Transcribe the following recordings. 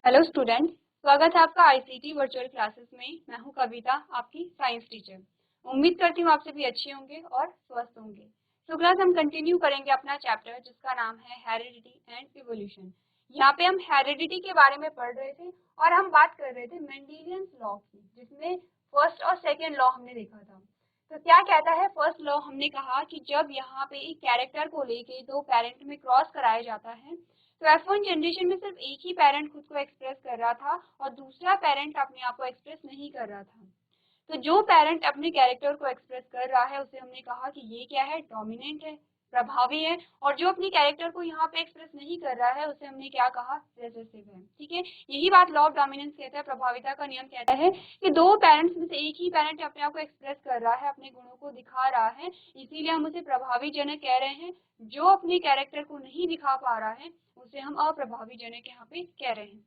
Hello student, स्वागत है आपका आईसीटी वर्चुअल क्लासेस में। मैं हूं कविता, आपकी साइंस टीचर। उम्मीद करती हूं आप सभी अच्छे होंगे और स्वस्थ होंगे। तो क्लास हम कंटिन्यू करेंगे अपना चैप्टर जिसका नाम है हेरिडिटी एंड इवोल्यूशन। यहाँ पे हम हेरिडिटी के बारे में पढ़ रहे थे और हम बात कर रहे थे मेंडेलियन लॉ की, जिसमें फर्स्ट और सेकेंड लॉ हमने देखा था। तो क्या कहता है फर्स्ट लॉ? हमने कहा कि जब यहाँ पे एक कैरेक्टर को लेके दो पेरेंट में क्रॉस कराया जाता है तो F1 जनरेशन में सिर्फ एक ही पेरेंट खुद को एक्सप्रेस कर रहा था और दूसरा पेरेंट अपने आप को एक्सप्रेस नहीं कर रहा था। तो जो पेरेंट अपने कैरेक्टर को एक्सप्रेस कर रहा है उसे हमने कहा कि ये क्या है, डोमिनेंट है, प्रभावी है। और जो अपने कैरेक्टर को यहाँ पे एक्सप्रेस नहीं कर रहा है उसे हमने क्या कहा, रेसेसिव है। ठीक है, यही बात लॉ ऑफ डोमिनेंस कहता है, प्रभाविता का नियम कहता है कि दो पेरेंट्स में से एक ही पेरेंट अपने आप को एक्सप्रेस कर रहा है, अपने गुणों को दिखा रहा है, इसीलिए हम उसे प्रभावी जनक कह रहे हैं। जो अपने कैरेक्टर को नहीं दिखा पा रहा है उसे हम अप्रभावी जनक यहाँ पे कह रहे हैं।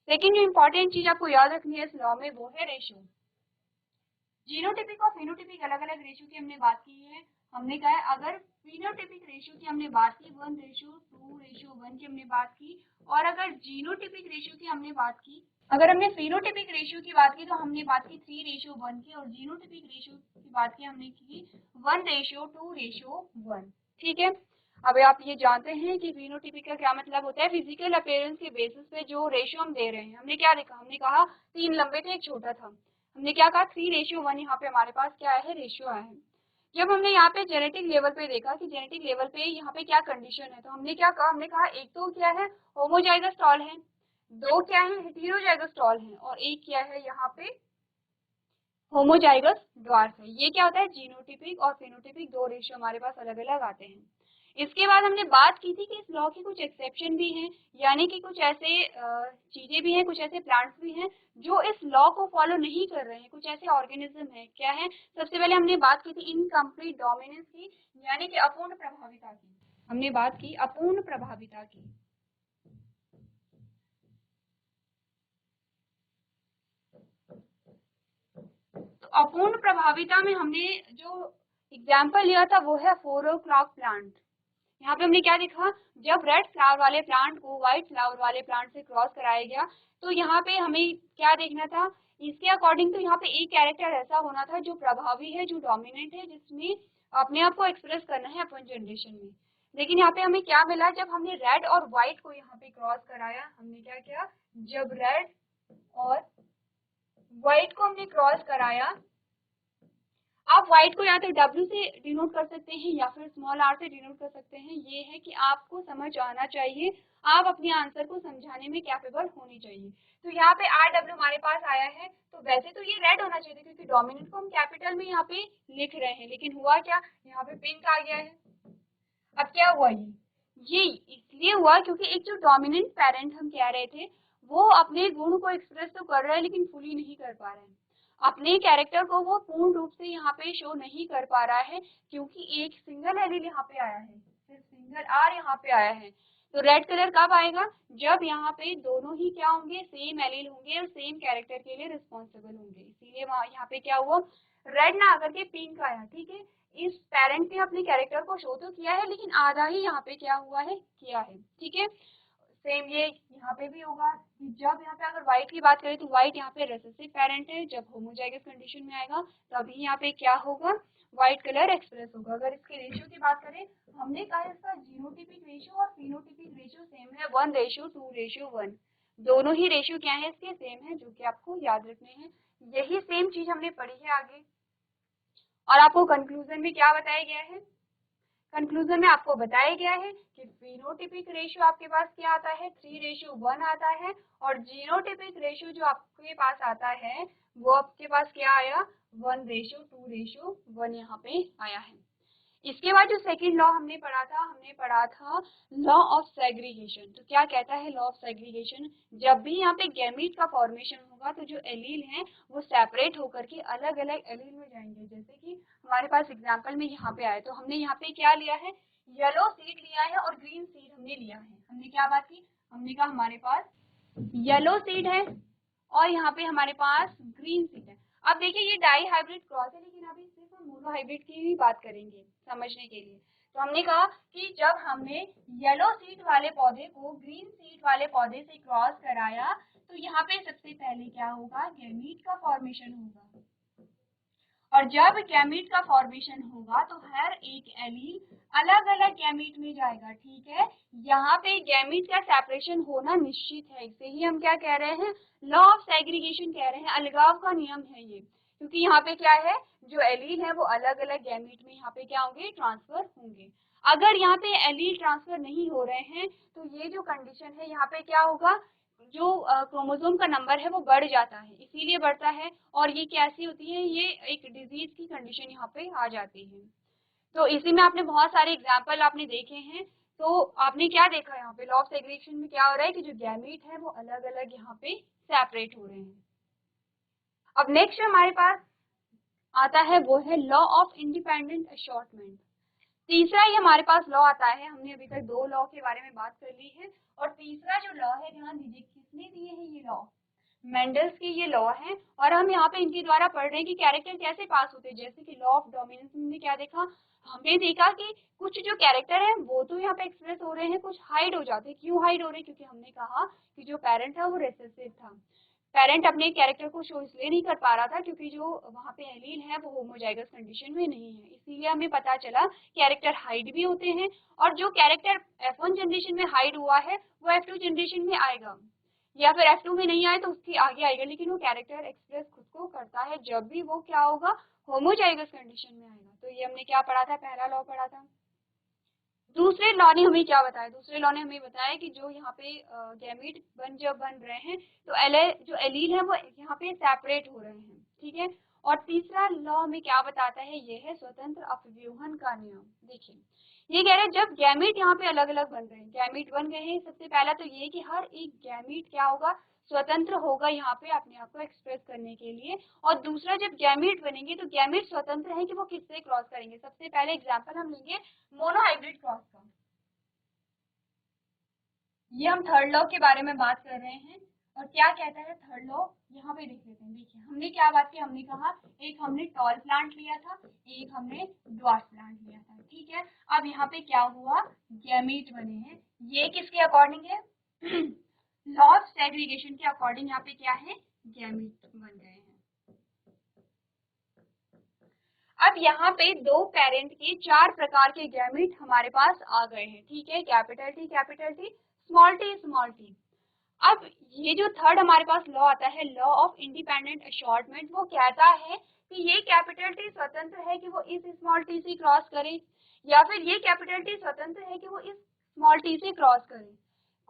सेकेंड जो इंपॉर्टेंट चीज आपको याद रखनी है इस लॉ में वो है रेशियो। जीनोटिपिक और फिनोटिपिक अलग अलग रेशियो की हमने बात की है। हमने कहा है अगर फिनोटिपिक रेशियो की हमने बात की 1:2:1 की हमने बात की, और अगर जीनोटिपिक रेशियो की हमने बात की, अगर हमने फिनोटिपिक रेशियो की बात की तो हमने बात की 3:1 की, और जीनोटिपिक रेशियो की बात की हमने की 1:2:1। ठीक है, अब आप ये जानते हैं कि फिनोटिपिक का क्या मतलब होता है। फिजिकल अपीयरेंस के बेसिस पे जो रेशियो हम दे रहे हैं, हमने क्या देखा, हमने कहा 3 लंबे थे, एक छोटा था। हमने क्या कहा 3:1 यहाँ पे हमारे पास क्या है, रेशियो आया है। जब हमने यहाँ पे जेनेटिक लेवल पे देखा कि जेनेटिक लेवल पे यहाँ पे क्या कंडीशन है, तो हमने क्या कहा, हमने कहा एक तो क्या है, होमोजाइगस टॉल है, दो क्या है, हेटेरोजाइगस टॉल है, और एक क्या है यहाँ पे होमोजाइगस ड्वार्फ है। ये क्या होता है, जीनोटिपिक और फेनोटिपिक दो रेशियो हमारे पास अलग अलग आते हैं। इसके बाद हमने बात की थी कि इस लॉ के कुछ एक्सेप्शन भी हैं, यानी कि कुछ ऐसे चीजें भी हैं, कुछ ऐसे प्लांट्स भी हैं जो इस लॉ को फॉलो नहीं कर रहे हैं, कुछ ऐसे ऑर्गेनिज्म हैं। क्या है, सबसे पहले हमने बात की थी इनकम्प्लीट डोमिनेंस की, यानी कि अपूर्ण प्रभाविता की। हमने बात की अपूर्ण प्रभाविता की। तो अपूर्ण प्रभाविता में हमने जो एग्जाम्पल लिया था वो है 4 o'clock प्लांट। यहाँ पे हमने क्या देखा, जब रेड फ्लावर वाले प्लांट को व्हाइट फ्लावर वाले प्लांट से क्रॉस कराया गया तो यहाँ पे हमें क्या देखना था, इसके अकॉर्डिंग तो यहाँ पे एक कैरेक्टर ऐसा होना था जो प्रभावी है, जो डोमिनेंट है, जिसमें अपने आप को एक्सप्रेस करना है अपन जनरेशन में। लेकिन यहाँ पे हमें क्या मिला, जब हमने रेड और व्हाइट को यहाँ पे क्रॉस कराया, हमने क्या किया, जब रेड और व्हाइट को हमने क्रॉस कराया, आप व्हाइट को या तो W से डिनोट कर सकते हैं या फिर स्मॉल r से डिनोट कर सकते हैं। ये है कि आपको समझ आना चाहिए, आप अपने आंसर को समझाने में कैपेबल होनी चाहिए। तो यहाँ पे RW हमारे पास आया है, तो वैसे तो ये रेड होना चाहिए क्योंकि डोमिनेंट को हम कैपिटल में यहाँ पे लिख रहे हैं, लेकिन हुआ क्या, यहाँ पे पिंक आ गया है। अब क्या हुआ, ये इसलिए हुआ क्योंकि एक जो डोमिनेंट पेरेंट हम कह रहे थे वो अपने गुण को एक्सप्रेस तो कर रहा है लेकिन फुली नहीं कर पा रहा है, अपने कैरेक्टर को वो पूर्ण रूप से यहाँ पे शो नहीं कर पा रहा है, क्योंकि एक सिंगल एलील यहाँ पे आया है, सिर्फ सिंगल आर यहाँ पे आया है। तो रेड कलर कब आएगा, जब यहाँ पे दोनों ही क्या होंगे, सेम एलील होंगे और सेम कैरेक्टर के लिए रिस्पॉन्सिबल होंगे। इसीलिए यहाँ पे क्या हुआ, रेड ना आकर के पिंक आया। ठीक है, इस पेरेंट ने अपने कैरेक्टर को शो तो किया है लेकिन आधा ही यहाँ पे क्या हुआ है, किया है। ठीक है, सेम ये यहाँ पे भी होगा कि जब यहाँ पे अगर व्हाइट की बात करें तो व्हाइट यहाँ पे रेसेसिव पेरेंट है, जब होमोजाइगस कंडीशन में आएगा तभी यहाँ पे क्या होगा, व्हाइट कलर एक्सप्रेस होगा। अगर इसके रेशियो की बात करें, हमने कहा इसका जीनोटिपिक रेशियो और फिनोटिपिक रेशियो सेम है, 1:2:1। दोनों ही रेशियो क्या है इसके, सेम है, जो कि आपको याद रखने हैं। यही सेम चीज हमने पढ़ी है आगे। और आपको कंक्लूजन में क्या बताया गया है, कंक्लूजन में आपको बताया गया है कि फिनोटिपिक रेशियो आपके पास क्या आता है, 3:1 आता है, और जीनोटिपिक रेशियो जो आपके पास आता है वो आपके पास क्या आया, 1:2:1 यहाँ पे आया है। इसके बाद जो सेकंड लॉ हमने पढ़ा था लॉ ऑफ सेग्रीगेशन। तो क्या कहता है लॉ ऑफ सेग्रीगेशन, जब भी यहाँ पे गैमीट का फॉर्मेशन होगा तो जो एलील हैं वो सेपरेट होकर के अलग अलग एलील में जाएंगे। जैसे कि हमारे पास एग्जांपल में यहाँ पे आए, तो हमने यहाँ पे क्या लिया है, येलो सीड लिया है और ग्रीन सीड हमने लिया है। हमने क्या बात की, हमने कहा हमारे पास येलो सीड है और यहाँ पे हमारे पास ग्रीन सीड है। अब देखिए ये डाई हाइब्रिड क्रॉस है, लेकिन अभी सिर्फ हम मोनो हाइब्रिड की ही बात करेंगे समझने के लिए। तो हमने कहा कि जब हमने येलो सीड वाले पौधे को ग्रीन सीड वाले पौधे से क्रॉस कराया तो यहाँ पे सबसे पहले क्या होगा, गैमीट का फॉर्मेशन होगा, और जब गैमीट का फॉर्मेशन होगा तो हर एक एलील अलग अलग गैमीट में जाएगा। ठीक है, यहाँ पे गैमीट का सेपरेशन होना निश्चित है, इसे ही हम क्या कह रहे हैं, लॉ ऑफ सेग्रीगेशन कह रहे हैं, अलगाव का नियम है ये। क्योंकि यहाँ पे क्या है, जो एलील है वो अलग अलग गैमीट में यहाँ पे क्या होंगे, ट्रांसफर होंगे। अगर यहाँ पे एलील ट्रांसफर नहीं हो रहे हैं तो ये जो कंडीशन है यहाँ पे क्या होगा, जो क्रोमोसोम का नंबर है वो बढ़ जाता है, इसीलिए बढ़ता है, और ये कैसी होती है, ये एक डिजीज की कंडीशन यहाँ पे आ जाती है। तो इसी में आपने बहुत सारे एग्जाम्पल आपने देखे हैं। तो आपने क्या देखा, यहाँ पे लॉ ऑफ सेग्रीगेशन में क्या हो रहा है कि जो गैमीट है वो अलग अलग यहाँ पे सेपरेट हो रहे हैं। अब नेक्स्ट हमारे पास आता है वो है लॉ ऑफ इंडिपेंडेंट असॉर्टमेंट। तीसरा ही हमारे पास लॉ आता है, हमने अभी तक दो लॉ के बारे में बात कर ली है, और तीसरा जो लॉ है, ध्यान दीजिए किसने दिए हैं ये लॉ, मेंडल्स के ये लॉ है, और हम यहाँ पे इनके द्वारा पढ़ रहे हैं कि कैरेक्टर कैसे पास होते हैं। जैसे कि लॉ ऑफ डोमिनेंस में क्या देखा, हमने देखा कि कुछ जो कैरेक्टर है वो तो यहाँ पे एक्सप्रेस हो रहे हैं, कुछ हाइड हो जाते हैं। क्यों हाइड हो रहे हैं, क्योंकि हमने कहा कि जो पेरेंट था वो रिसेसिव था, पेरेंट अपने कैरेक्टर को शो इसलिए नहीं कर पा रहा था क्योंकि जो वहाँ पे एलील है वो होमोजाइगस कंडीशन में नहीं है, इसीलिए हमें पता चला कैरेक्टर हाइड भी होते हैं, और जो कैरेक्टर F1 जनरेशन में हाइड हुआ है वो F2 जनरेशन में आएगा, या फिर F2 में नहीं आए तो उसके आगे आएगा, लेकिन वो कैरेक्टर एक्सप्रेस खुद को करता है जब भी वो क्या होगा, होमोजाइगस कंडीशन में आएगा। तो ये हमने क्या पढ़ा था, पहला लॉ पढ़ा था। दूसरे लॉ ने हमें क्या बताया, दूसरे लॉ ने हमें बताया कि जो यहाँ पे गैमीट जब बन रहे हैं तो जो एलील है वो यहाँ पे सेपरेट हो रहे हैं। ठीक है, और तीसरा लॉ हमें क्या बताता है, ये है स्वतंत्र अपव्यूहन का नियम। देखिए ये कह रहे हैं जब गैमीट यहाँ पे अलग अलग बन रहे हैं, गैमीट बन गए हैं, सबसे पहला तो ये कि हर एक गैमीट क्या होगा, स्वतंत्र होगा यहाँ पे अपने आप को एक्सप्रेस करने के लिए, और दूसरा जब गैमीट बनेंगे तो गैमीट स्वतंत्र है कि वो किससे क्रॉस करेंगे। सबसे पहले एग्जाम्पल हम लेंगे मोनोहाइब्रिड क्रॉस का। ये हम थर्ड लॉ के बारे में बात कर रहे हैं, और क्या कहता है थर्ड लॉ, यहाँ पे देख लेते हैं। देखिए हमने क्या बात की, हमने कहा एक हमने टॉल प्लांट लिया था, एक हमने ड्वार्फ प्लांट लिया था। ठीक है, अब यहाँ पे क्या हुआ, गैमीट बने हैं, ये किसके अकॉर्डिंग है, लॉ ऑफ सेग्रीगेशन के अकॉर्डिंग यहाँ पे क्या है, गैमीट बन गए हैं। अब यहाँ पे दो पेरेंट के चार प्रकार के गैमीट हमारे पास आ गए हैं। ठीक है, capital T, small T, small T. अब ये जो थर्ड हमारे पास लॉ आता है, लॉ ऑफ इंडिपेंडेंट असॉर्टमेंट, वो कहता है कि ये कैपिटल टी स्वतंत्र है कि वो इस स्मॉल टी से क्रॉस करे, या फिर ये कैपिटल टी स्वतंत्र है कि वो इस स्मॉल टी से क्रॉस करे।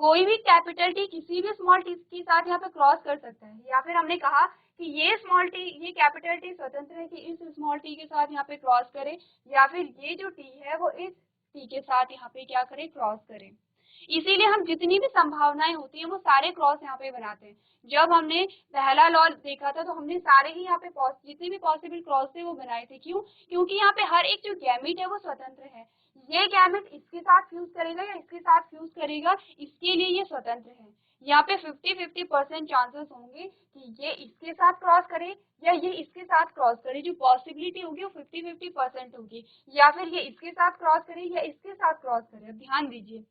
कोई भी कैपिटल टी किसी भी स्मॉल टी के साथ यहाँ पे क्रॉस कर सकता है, या फिर हमने कहा कि ये स्मॉल टी, ये कैपिटल टी स्वतंत्र है कि इस स्मॉल टी के साथ यहाँ पे क्रॉस करे, या फिर ये जो टी है वो इस टी के साथ यहाँ पे क्या करे, क्रॉस करे। इसीलिए हम जितनी भी संभावनाएं होती हैं वो सारे क्रॉस यहाँ पे बनाते हैं। जब हमने पहला लॉ देखा था तो हमने सारे ही यहाँ पे जितने भी पॉसिबल क्रॉस थे वो बनाए थे। क्यों, क्योंकि यहाँ पे हर एक जो गैमीट है वो स्वतंत्र है, ये गैमेट इसके साथ फ्यूज करेगा या इसके साथ फ्यूज करेगा, इसके लिए ये स्वतंत्र है। यहाँ पे 50-50% चांसेस होंगे कि ये इसके साथ क्रॉस करे या ये इसके साथ क्रॉस करे, जो पॉसिबिलिटी होगी वो 50-50% होगी, या फिर ये इसके साथ क्रॉस करे या इसके साथ क्रॉस करे। अब ध्यान दीजिए,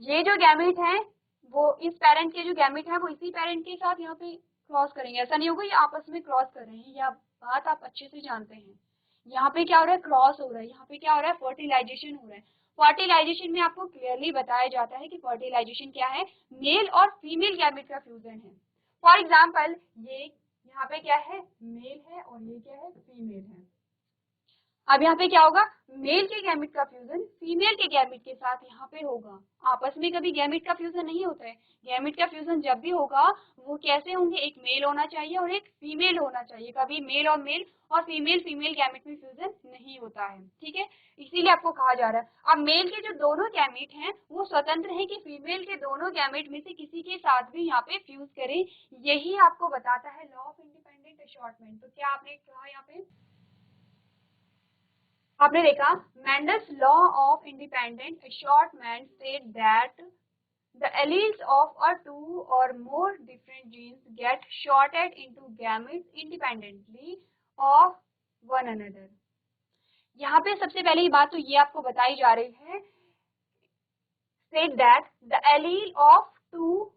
ये जो गैमेट है वो इस पेरेंट के जो गैमेट है वो इसी पेरेंट के साथ यहाँ पे क्रॉस करेंगे, ऐसा नहीं होगा ये आपस में क्रॉस कर रहे हैं, यह बात आप अच्छे से जानते हैं। यहाँ पे क्या हो रहा है, क्रॉस हो रहा है, यहाँ पे क्या हो रहा है, फर्टिलाइजेशन हो रहा है। फर्टिलाइजेशन में आपको क्लियरली बताया जाता है कि फर्टिलाइजेशन क्या है, मेल और फीमेल गैमेट का फ्यूजन है। फॉर एग्जाम्पल ये यहाँ पे क्या है, मेल है, और ये क्या है, फीमेल है। अब यहाँ पे क्या होगा, मेल के गैमेट का फ्यूजन फीमेल के गैमेट के साथ यहाँ पे होगा। आपस में कभी गैमेट का फ्यूजन नहीं होता है, गैमेट का फ्यूजन जब भी होगा वो कैसे होंगे, एक मेल होना चाहिए और एक फीमेल होना चाहिए, कभी मेल और फीमेल गैमेट में फ्यूजन नहीं होता है। ठीक है, इसीलिए आपको कहा जा रहा है। अब मेल के जो दोनों गैमेट हैं वो स्वतंत्र है कि फीमेल के दोनों गैमेट में से किसी के साथ भी यहाँ पे फ्यूज करें, यही आपको बताता है लॉ ऑफ इंडिपेंडेंट असॉर्टमेंट। तो क्या आपने कहा, यहाँ पे आपने देखा, Mendel's law of independent assortment said that the alleles of a two or more different genes get sorted into gametes independently of one another। यहाँ पे सबसे पहले ही बात तो ये आपको बताई जा रही है, said that the allele of two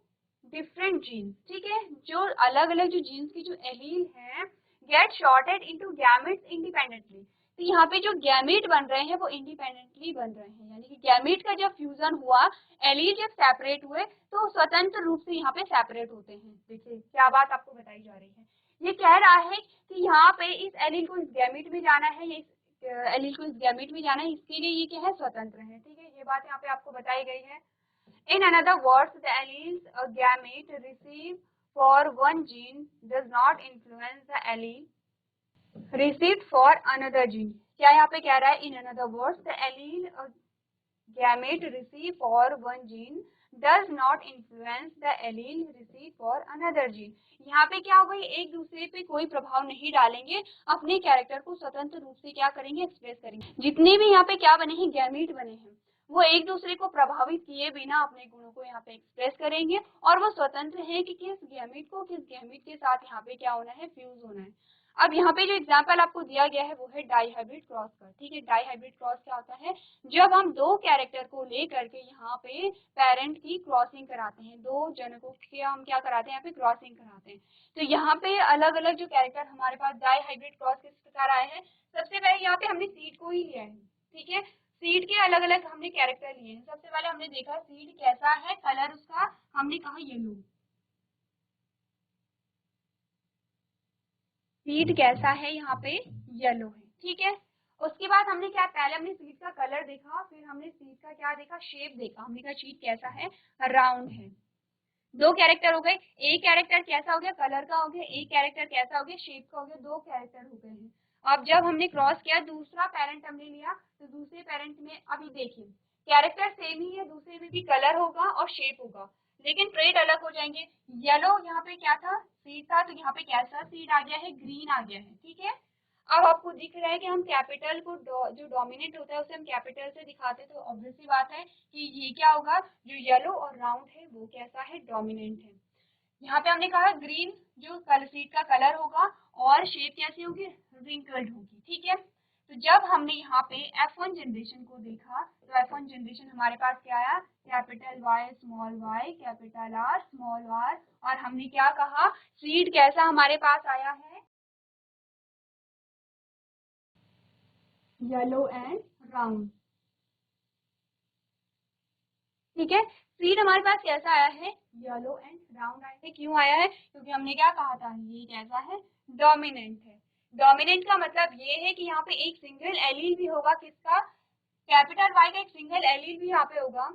different genes, ठीक है, जो अलग अलग जो जीन्स की जो एलील है get sorted into gametes independently. तो यहाँ पे जो गैमेट बन रहे हैं वो इंडिपेंडेंटली बन रहे हैं, यानी कि गैमेट का जब फ्यूजन हुआ, एलील जब सेपरेट हुए तो स्वतंत्र रूप से यहाँ पे सेपरेट होते हैं। देखिए क्या बात आपको बताई जा रही है, ये कह रहा है कि यहाँ पे इस एलील को इस गैमेट में जाना है, ये एलील को इस गैमेट में जाना है, इसके लिए ये क्या है, स्वतंत्र है, ठीक है, ये बात यहाँ पे आपको बताई गई है। In another words, the alleles a gamete receive for one gene does not influence the allele received for another gene। क्या यहाँ पे कह रहा है, in another words, the allele a gamete receive for one gene does not influence the allele received for another gene। यहाँ पे क्या होगा, एक दूसरे पे कोई प्रभाव नहीं डालेंगे, अपने कैरेक्टर को स्वतंत्र रूप से क्या करेंगे, एक्सप्रेस करेंगे। जितने भी यहाँ पे क्या बने हैं, गैमेट बने हैं, वो एक दूसरे को प्रभावित किए बिना अपने गुणों को यहाँ पे एक्सप्रेस करेंगे, और वो स्वतंत्र है कि किस गैमेट को किस गैमेट के साथ यहाँ पे क्या होना है, फ्यूज होना है। अब यहाँ पे जो एग्जाम्पल आपको दिया गया है वो है डाइहाइब्रिड क्रॉस का, ठीक है। डाइहाइब्रिड क्रॉस क्या होता है, जब हम दो कैरेक्टर को लेकर के यहाँ पे पेरेंट की क्रॉसिंग कराते हैं, दो जनकों की हम क्या कराते हैं, यहाँ पे क्रॉसिंग कराते हैं। तो यहाँ पे अलग अलग जो कैरेक्टर हमारे पास डाइहाइब्रिड क्रॉस किस प्रकार आए हैं, सबसे पहले यहाँ पे हमने सीड को ही लिया है, ठीक है, सीड के अलग अलग हमने कैरेक्टर लिए हैं। सबसे पहले हमने देखा सीड कैसा है, कलर उसका हमने कहा येलो, सीड कैसा है, यहाँ पे येलो है, ठीक है। उसके बाद हमने क्या, पहले हमने सीड का कलर देखा, फिर हमने सीड का क्या देखा, शेप देखा, हमने कहा सीड कैसा है, राउंड है। दो कैरेक्टर हो गए, एक कैरेक्टर कैसा हो गया, कलर का हो गया, एक कैरेक्टर कैसा हो गया, शेप का हो गया, दो कैरेक्टर हो गए हैं। अब जब हमने क्रॉस किया, दूसरा पेरेंट हमने लिया, तो दूसरे पेरेंट में अभी देखिए कैरेक्टर सेम ही है, दूसरे में भी कलर होगा और शेप होगा, लेकिन ट्रेड अलग हो जाएंगे। येलो यहाँ पे क्या था, सीड था, तो यहाँ पे कैसा सीड आ गया है, ग्रीन आ गया है, ठीक है। अब आपको दिख रहा है कि हम कैपिटल को जो डोमिनेट होता है उसे हम कैपिटल से दिखाते हैं, तो ऑब्वियस सी बात है कि ये क्या होगा, जो येलो और राउंड है वो कैसा है, डोमिनेंट है। यहाँ पे हमने कहा ग्रीन जो कलर सीड का कलर होगा और शेप कैसी होगी, रिंकल्ड होगी, ठीक है। तो जब हमने यहाँ पे F1 जनरेशन को देखा, तो F1 जनरेशन हमारे पास क्या आया, capital Y small y, capital R small r, और हमने क्या कहा, सीड कैसा हमारे पास आया है, येलो एंड राउंड, ठीक है। सीड हमारे पास कैसा आया है, येलो एंड राउंड आया है। क्यों आया है, क्योंकि हमने क्या कहा था, ये कैसा है, डोमिनेंट है। डोमिनेंट का मतलब ये है कि यहाँ पे एक सिंगल एलील भी होगा, किसका, कैपिटल वाई का एक सिंगल एलील भी यहाँ पे होगा,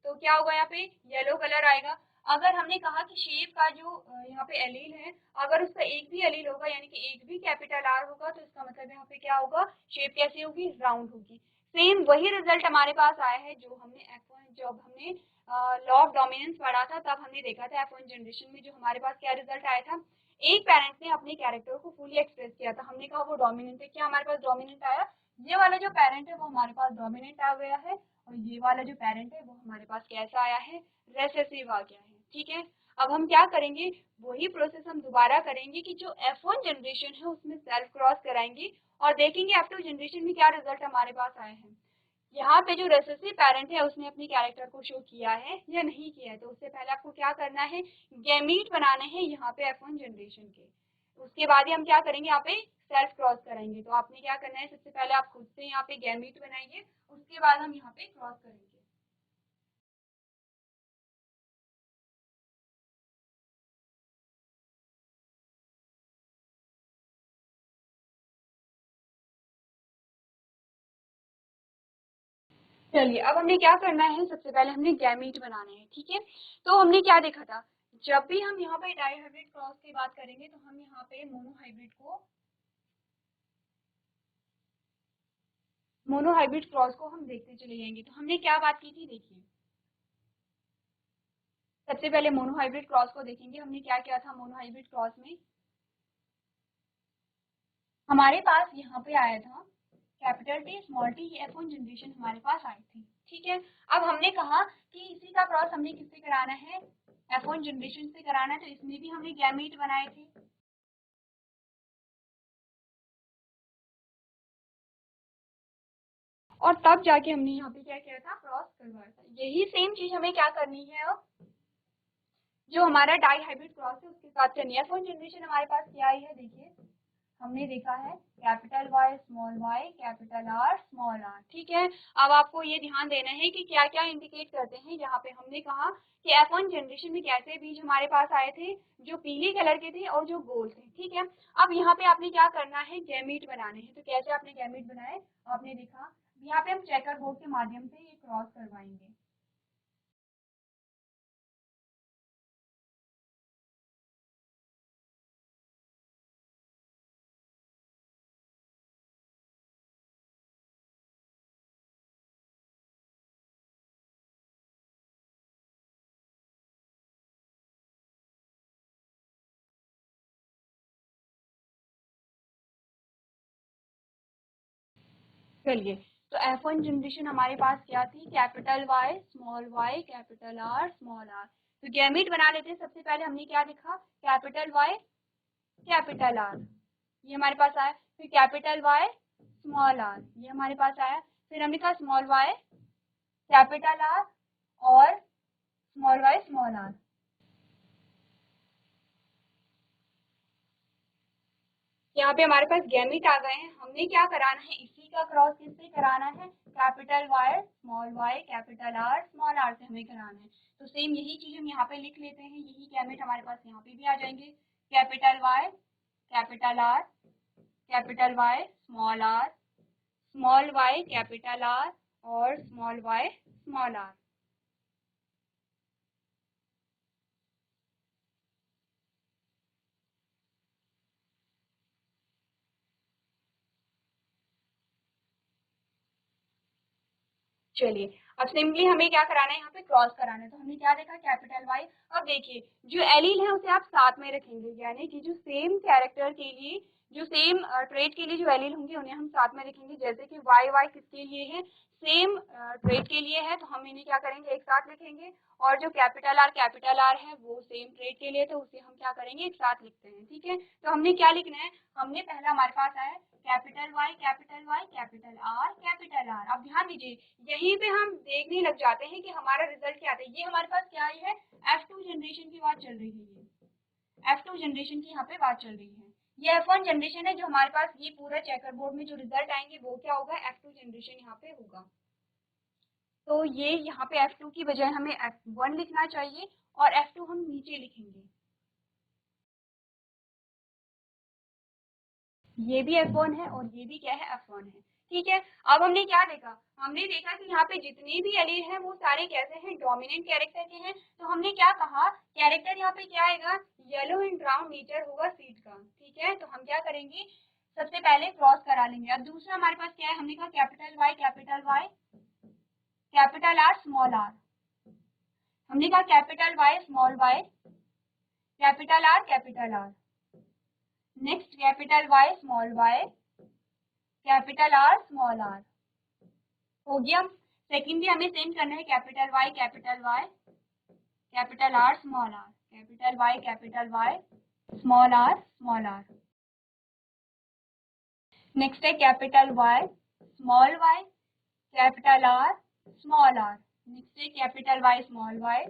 तो क्या होगा, यहाँ पे येलो कलर आएगा। अगर हमने कहा कि शेप का जो यहाँ पे एलील है, अगर उसका एक भी एलील होगा, यानी कि एक भी कैपिटल आर होगा, तो इसका मतलब यहाँ पे क्या होगा, शेप कैसी होगी, राउंड होगी। सेम वही रिजल्ट हमारे पास आया है जो हमने F1, जब हमने लॉ ऑफ डोमिनेंस पढ़ा था, तब हमने देखा था F1 जनरेशन में जो हमारे पास क्या रिजल्ट आया था, एक पेरेंट ने अपने कैरेक्टर को फुली एक्सप्रेस किया था, हमने कहा वो डोमिनेंट है। क्या हमारे पास डोमिनेंट आया, ये वाला जो पेरेंट है वो हमारे पास डोमिनेंट आ गया है, और ये वाला जो पेरेंट है वो हमारे पास कैसा आया है, रेसेसिव आ गया है, ठीक है। अब हम क्या करेंगे, वही प्रोसेस हम दोबारा करेंगे कि जो F1 जनरेशन है उसमें सेल्फ क्रॉस कराएंगे, और देखेंगे F2 जनरेशन में क्या रिजल्ट हमारे पास आए हैं। यहाँ पे जो रेसेसिव पेरेंट है उसने अपने कैरेक्टर को शो किया है या नहीं किया है, तो उससे पहले आपको क्या करना है, गैमीट बनाने हैं यहाँ पे F1 जनरेशन के। उसके बाद ही हम क्या करेंगे, यहाँ पे सेल्फ क्रॉस कराएंगे। तो आपने क्या करना है, सबसे पहले आप खुद से यहाँ पे गैमीट बनाइए, उसके बाद हम यहाँ पे क्रॉस करेंगे। चलिए अब हमने क्या करना है, सबसे पहले हमने गैमीट बनाने हैं, ठीक है। तो हमने क्या देखा था, जब भी हम यहाँ पे डाइहाइब्रिड क्रॉस की बात करेंगे तो हम यहाँ पे मोनोहाइब्रिड क्रॉस को हम देखते चले जाएंगे। तो हमने क्या बात की थी, देखिए सबसे पहले मोनोहाइब्रिड क्रॉस को देखेंगे, हमने क्या किया था मोनोहाइब्रिड क्रॉस में, हमारे पास यहाँ पे आया था कैपिटल टी स्मॉल टी, ये F1 जनरेशन हमारे पास आई थी, ठीक है। अब हमने कहा कि इसी का क्रॉस हमने किससे कराना है, F1 जनरेशन से कराना है, तो इसमें भी हमने गैमीट बनाए थे, और तब जाके हमने यहाँ पे क्या किया था, क्रॉस करवाया था। यही सेम चीज हमें क्या करनी है अब जो हमारा डाई हाइब्रिड क्रॉस है उसके साथ करनी है। F1 जनरेशन हमारे पास क्या आई है, देखिए हमने देखा है capital Y small y capital R small r, ठीक है। अब आपको ये ध्यान देना है कि क्या क्या इंडिकेट करते हैं। यहाँ पे हमने कहा कि F1 जनरेशन में कैसे बीज हमारे पास आए थे, जो पीले कलर के थे और जो गोल थे, ठीक है। अब यहाँ पे आपने क्या करना है, गैमीट बनाने हैं। तो कैसे आपने गैमीट बनाए, आपने देखा यहाँ पे हम चेकर बोर्ड के माध्यम से ये क्रॉस करवाएंगे। चलिए, तो F1 जनरेशन हमारे पास क्या थी, capital Y small y capital R small r। तो गैमीट बना लेते हैं। सबसे पहले हमने क्या लिखा, कैपिटल Y कैपिटल R, ये हमारे पास आया। फिर कैपिटल Y स्मॉल r, ये हमारे पास आया। फिर हमने कहा स्मॉल y कैपिटल R और स्मॉल y स्मॉल r। यहाँ पे हमारे पास गैमीट आ गए हैं। हमने क्या कराना है, इसी का क्रॉस किससे कराना है, capital Y small y capital R small r से हमें कराना है। तो सेम यही चीज हम यहाँ पे लिख लेते हैं। यही गैमीट हमारे पास यहाँ पे भी आ जाएंगे, capital Y capital R capital Y small y capital R और स्मॉल y स्मॉल r। चलिए, अब सिंपली हमें क्या कराना है, यहाँ पे क्रॉस कराना है। तो हमने क्या देखा, कैपिटल Y। अब देखिए जो एलील है उसे आप साथ में रखेंगे, यानी कि जो सेम कैरेक्टर के लिए, जो सेम ट्रेट के लिए जो एलील होंगे उन्हें हम साथ में रखेंगे। जैसे कि Y किसके लिए है, सेम ट्रेट के लिए है, तो हम इन्हें क्या करेंगे, एक साथ लिखेंगे। और जो कैपिटल R है वो सेम ट्रेट के लिए, तो उसे हम क्या करेंगे, एक साथ लिखते हैं, ठीक है। तो हमने क्या लिखना है, हमने पहला हमारे पास आया capital Y capital R capital R। अब ध्यान दीजिए, यहीं पे हम देखने लग जाते हैं कि हमारा रिजल्ट क्या आता है। ये हमारे पास क्या आई है, F2 जनरेशन की बात चल रही है। F2 जनरेशन की यहाँ पे बात चल रही है। ये F1 जनरेशन है, जो हमारे पास ये पूरा चेकर बोर्ड में जो रिजल्ट आएंगे वो क्या होगा, F2 जनरेशन यहाँ पे होगा। तो ये यहाँ पे F2 की बजाय हमें F1 लिखना चाहिए और F2 हम नीचे लिखेंगे। ये भी F1 है और ये भी क्या है, F1 है, ठीक है। अब हमने क्या देखा, हमने देखा कि यहाँ पे जितने भी एलील हैं वो सारे कैसे हैं, डोमिनेंट कैरेक्टर के हैं। तो हमने क्या कहा, कैरेक्टर यहाँ पे क्या आएगा, येलो एंड ब्राउन नेचर होगा सीड का, ठीक है। तो हम क्या करेंगे, सबसे पहले क्रॉस करा लेंगे। अब दूसरा हमारे पास क्या है, हमने कहा capital Y capital R small r। हमने कहा capital Y small y capital R। Next capital Y small y capital R small r, हो गया। सेकंड भी हमें सेम करना है, capital Y capital R small r capital Y small r। Next है capital Y small y capital R small r। Next है capital Y small y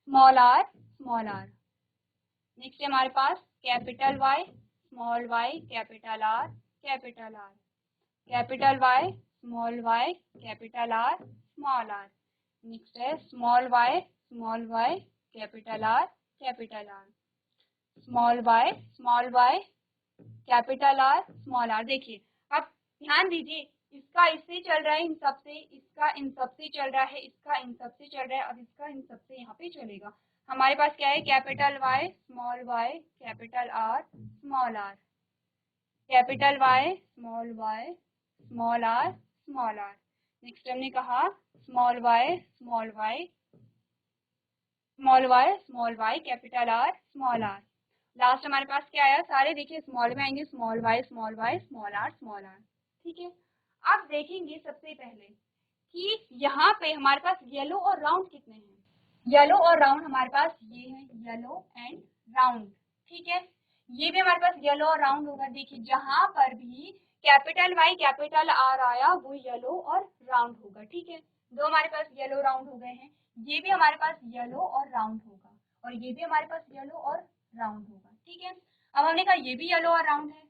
small r। Next है हमारे पास capital Y small y capital R capital R capital Y small y capital R small r। Next है small y capital R capital R small y capital R small r। देखिए अब ध्यान दीजिए, इसका इससे चल रहा है इन सब से, इसका इन सब से चल रहा है, इसका इन सब से चल रहा है, अब इसका इन सब से यहाँ पे चलेगा। हमारे पास क्या है, capital Y small y capital R small r capital Y small r small r। Next हमने कहा small y capital R small r। Last हमारे पास क्या आया, सारे देखिए स्मॉल में आएंगे, स्मॉल y स्मॉल r, ठीक है। अब देखेंगे सबसे पहले कि यहाँ पे हमारे पास येलो और राउंड कितने हैं। येलो और राउंड हमारे पास ये है, येलो एंड राउंड, ठीक है। ये भी हमारे पास येलो और राउंड होगा। देखिए जहां पर भी कैपिटल Y कैपिटल R आया वो येलो और राउंड होगा, ठीक है। दो हमारे पास येलो राउंड हो गए हैं, ये भी हमारे पास येलो और राउंड होगा। और ये भी हमारे पास येलो और राउंड होगा। ठीक है, अब हमने कहा ये भी येलो और राउंड है।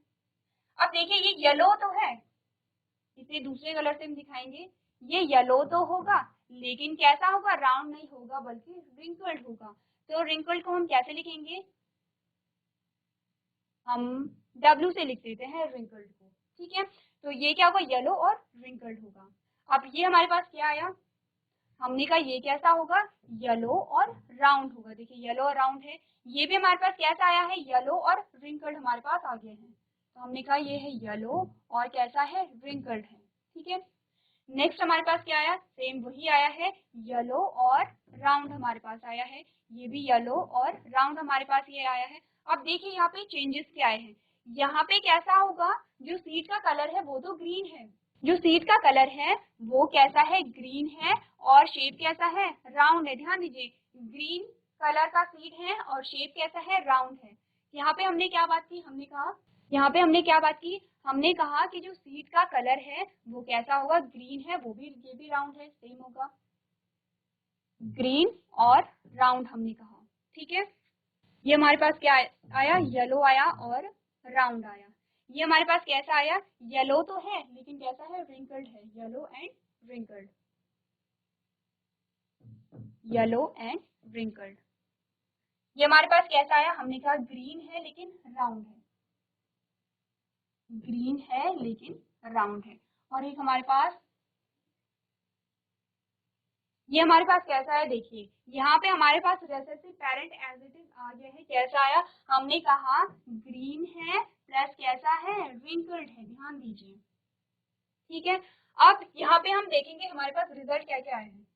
अब देखिए ये येलो तो है, इसे दूसरे कलर से हम दिखाएंगे, ये येलो तो होगा लेकिन कैसा होगा, राउंड नहीं होगा बल्कि रिंकल्ड होगा। तो रिंकल्ड को हम कैसे लिखेंगे, हम W से लिख देते हैं रिंकल्ड को। ठीक है, तो ये क्या होगा, येलो और रिंकल्ड होगा। अब ये हमारे पास क्या आया, हमने कहा ये कैसा होगा, येलो और राउंड होगा। देखिए येलो और राउंड है, ये भी हमारे पास कैसा आया है, येलो और रिंकल्ड हमारे पास आ गए हैं। तो हमने कहा ये है येलो और कैसा है, रिंकल्ड है। ठीक है, नेक्स्ट हमारे पास क्या आया, सेम वही आया है, येलो और राउंड हमारे पास आया है, ये भी येलो और राउंड हमारे पास ये आया है। अब देखिए यहाँ पे चेंजेस क्या आए हैं, यहाँ पे कैसा होगा, जो सीट का कलर है वो तो ग्रीन है, जो सीट का कलर है वो कैसा है, ग्रीन है, और शेप कैसा है, राउंड है। ध्यान दीजिए, ग्रीन कलर का सीट है और शेप कैसा है, राउंड है। यहाँ पे हमने क्या बात की, हमने कहा, यहाँ पे हमने क्या बात की, हमने कहा कि जो सीट का कलर है वो कैसा होगा, ग्रीन है, वो भी, ये भी राउंड है, सेम होगा, ग्रीन और राउंड हमने कहा। ठीक है, ये हमारे पास क्या आया, येलो आया और राउंड आया। ये हमारे पास कैसा आया, येलो तो है लेकिन कैसा है, रिंकल्ड है, yellow and wrinkled, yellow and wrinkled. ये हमारे पास कैसा आया, हमने कहा ग्रीन है लेकिन राउंड है, ग्रीन है लेकिन राउंड है। और एक हमारे पास, ये हमारे पास कैसा है, देखिए यहाँ पे हमारे पास recessive parent as it is आ गया है, कैसा आया, हमने कहा ग्रीन है प्लस कैसा है, रिंकल्ड है। ध्यान दीजिए, ठीक है। अब यहाँ पे हम देखेंगे हमारे पास रिजल्ट क्या क्या आए हैं,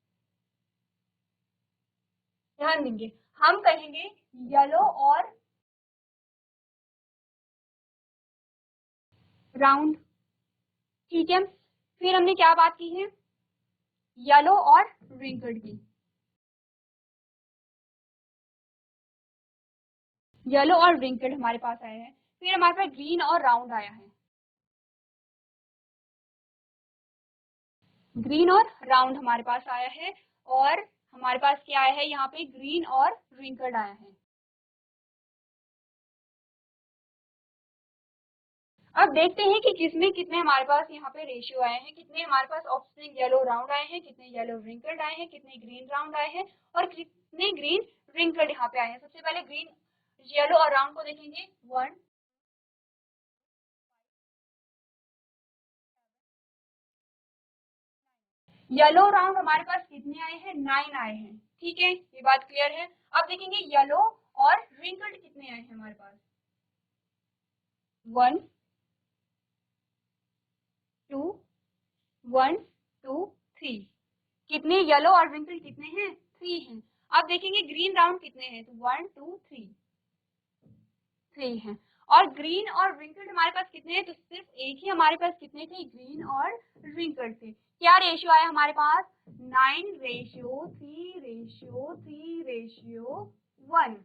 ध्यान देंगे, हम कहेंगे येलो और राउंड। ठीक है, फिर हमने क्या बात की है, येलो और रिंकल्ड की, येलो और रिंकल्ड हमारे पास आया है। फिर हमारे पास ग्रीन और राउंड आया है, ग्रीन और राउंड हमारे पास आया है। और हमारे पास क्या आया है, यहाँ पे ग्रीन और रिंकल्ड आया है। अब देखते हैं कि किसमें कितने हमारे पास यहाँ पे रेशियो आए हैं, कितने हमारे पास ऑफस्प्रिंग येलो राउंड आए हैं, कितने येलो रिंकल्ड आए हैं, कितने ग्रीन राउंड आए हैं और कितने ग्रीन रिंकल्ड यहाँ पे आए हैं। सबसे पहले ग्रीन येलो और राउंड को देखेंगे, 1, येलो राउंड हमारे पास कितने आए हैं, 9 आए हैं। ठीक है, ये बात क्लियर है। अब देखेंगे येलो और रिंकल्ड कितने आए हैं हमारे पास, 1 2 1 2 3, कितने येलो और रिंकल कितने हैं, 3 हैं। अब देखेंगे ग्रीन राउंड कितने हैं, तो 1 2 3 3 हैं। और ग्रीन और रिंकल्ड हमारे पास कितने हैं, तो सिर्फ एक ही हमारे पास कितने थे, ग्रीन और रिंकल्ड थे। क्या रेशियो आया हमारे पास, 9:3:3:1।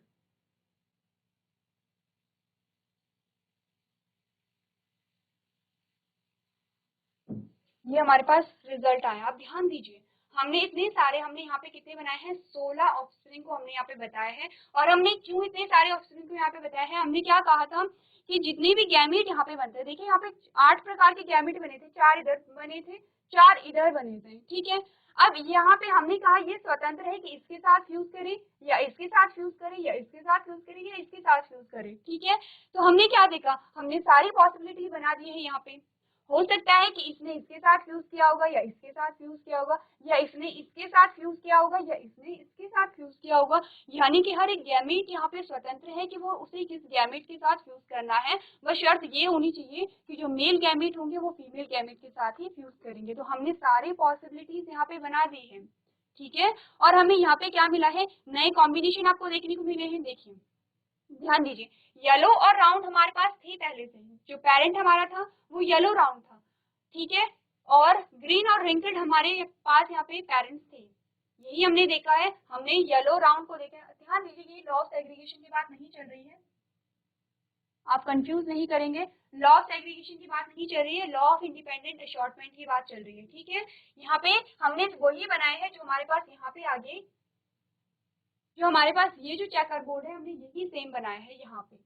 ये हमारे पास रिजल्ट आया। अब ध्यान दीजिए, हमने इतने सारे, हमने यहाँ पे कितने बनाए हैं, 16 ऑफस्प्रिंग को हमने यहाँ पे बताया है। और हमने क्यों इतने सारे ऑफस्प्रिंग को यहाँ पे बताया है, हमने क्या कहा था कि जितने भी गैमेट यहाँ पे बनते हैं, देखिए यहाँ पे 8 प्रकार के गैमेट बने थे, 4 इधर बने थे, 4 इधर बने थे। ठीक है, अब यहाँ पे हमने कहा ये स्वतंत्र है कि इसके साथ फ्यूज करे या इसके साथ फ्यूज करे या इसके साथ फ्यूज करे या इसके साथ फ्यूज करे। ठीक है, तो हमने क्या देखा, हमने सारी पॉसिबिलिटी बना दी है। यहाँ पे हो सकता है कि इसने इसके साथ फ्यूज किया होगा या इसके साथ फ्यूज किया होगा, या इसने इसके साथ फ्यूज किया होगा या इसने इसके साथ फ्यूज किया होगा। यानी कि हर एक गैमेट यहाँ पे स्वतंत्र है कि वो उसे किस गैमेट के साथ फ्यूज करना है। बस शर्त ये होनी चाहिए कि जो मेल गैमेट होंगे वो फीमेल गैमेट के साथ ही फ्यूज करेंगे। तो हमने सारी पॉसिबिलिटीज यहाँ पे बना दी है। ठीक है, और हमें यहाँ पे क्या मिला है, नए कॉम्बिनेशन आपको देखने को मिले हैं। देखिए ध्यान दीजिए, येलो और राउंड हमारे पास थी पहले से, जो पेरेंट हमारा था वो येलो राउंड था। ठीक है, और ग्रीन और रिंकल्ड हमारे पास यहाँ पे पेरेंट्स थे, यही हमने देखा है। हमने येलो राउंड को देखा। ध्यान दीजिए, ये लॉ ऑफ सेग्रीगेशन की बात नहीं चल रही है, आप कंफ्यूज नहीं करेंगे। लॉ ऑफ सेग्रीगेशन की बात नहीं चल रही है, लॉ ऑफ इंडिपेंडेंट असॉर्टमेंट की बात चल रही है। ठीक है, यहाँ पे हमने वही बनाए हैं जो हमारे पास यहाँ पे आगे जो हमारे पास ये जो चेकर बोर्ड है हमने यही सेम बनाया है यहाँ पे,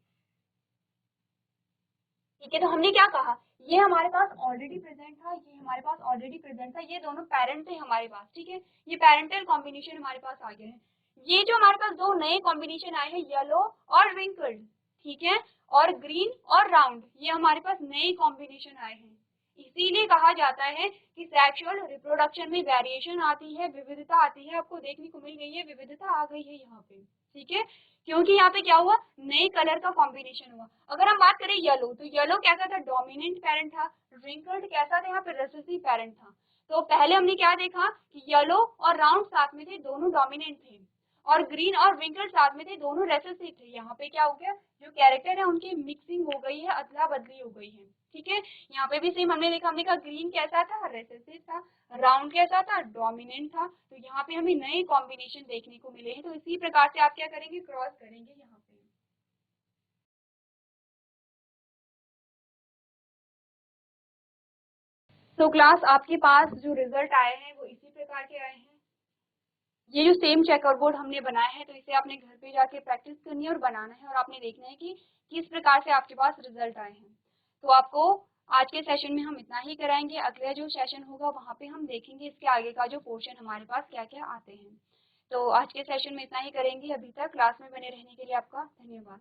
ठीक है। तो हमने क्या कहा, ये हमारे पास ऑलरेडी प्रेजेंट था, ये हमारे पास ऑलरेडी प्रेजेंट था, ये दोनों पेरेंट थे हमारे पास, ठीक है। ये पेरेंटल कॉम्बिनेशन हमारे पास आ गए हैं। ये जो हमारे पास दो नए कॉम्बिनेशन आए हैं, येलो और विंकल्ड, ठीक है, और ग्रीन और राउंड, ये हमारे पास नए कॉम्बिनेशन आए हैं। इसीलिए कहा जाता है कि सेक्सुअल रिप्रोडक्शन में वेरिएशन आती है, विविधता आती है, आपको देखने को मिल गई है, विविधता आ गई है यहाँ पे, ठीक है। क्योंकि यहाँ पे क्या हुआ, नए कलर का कॉम्बिनेशन हुआ। अगर हम बात करें येलो, तो येलो कैसा था, डोमिनेंट पेरेंट था। रिंकल्ड कैसा था, यहाँ पे रिसेसिव पेरेंट था। तो पहले हमने क्या देखा कि येलो और राउंड साथ में थे, दोनों डोमिनेंट थे, और ग्रीन और विंकल्ड साथ में थे, दोनों रेसेसिव थे। यहाँ पे क्या हो गया, जो कैरेक्टर है उनकी मिक्सिंग हो गई है, अदला बदली हो गई है, ठीक है। यहाँ पे भी सेम हमने देखा, हमने कहा ग्रीन कैसा था, रेसेसिव था, राउंड कैसा था, डोमिनेंट था। तो यहाँ पे हमें नए कॉम्बिनेशन देखने को मिले हैं। तो इसी प्रकार से आप क्या करेंगे, क्रॉस करेंगे यहाँ पे। तो क्लास आपके पास जो रिजल्ट आए हैं वो इसी प्रकार के आए हैं। ये जो सेम चेकर बोर्ड हमने बनाया है, तो इसे आपने घर पे जाके प्रैक्टिस करनी है और बनाना है, और आपने देखना है कि किस प्रकार से आपके पास रिजल्ट आए हैं। तो आपको आज के सेशन में हम इतना ही कराएंगे। अगला जो सेशन होगा वहाँ पे हम देखेंगे इसके आगे का जो पोर्शन हमारे पास क्या क्या आते हैं। तो आज के सेशन में इतना ही करेंगे। अभी तक क्लास में बने रहने के लिए आपका धन्यवाद।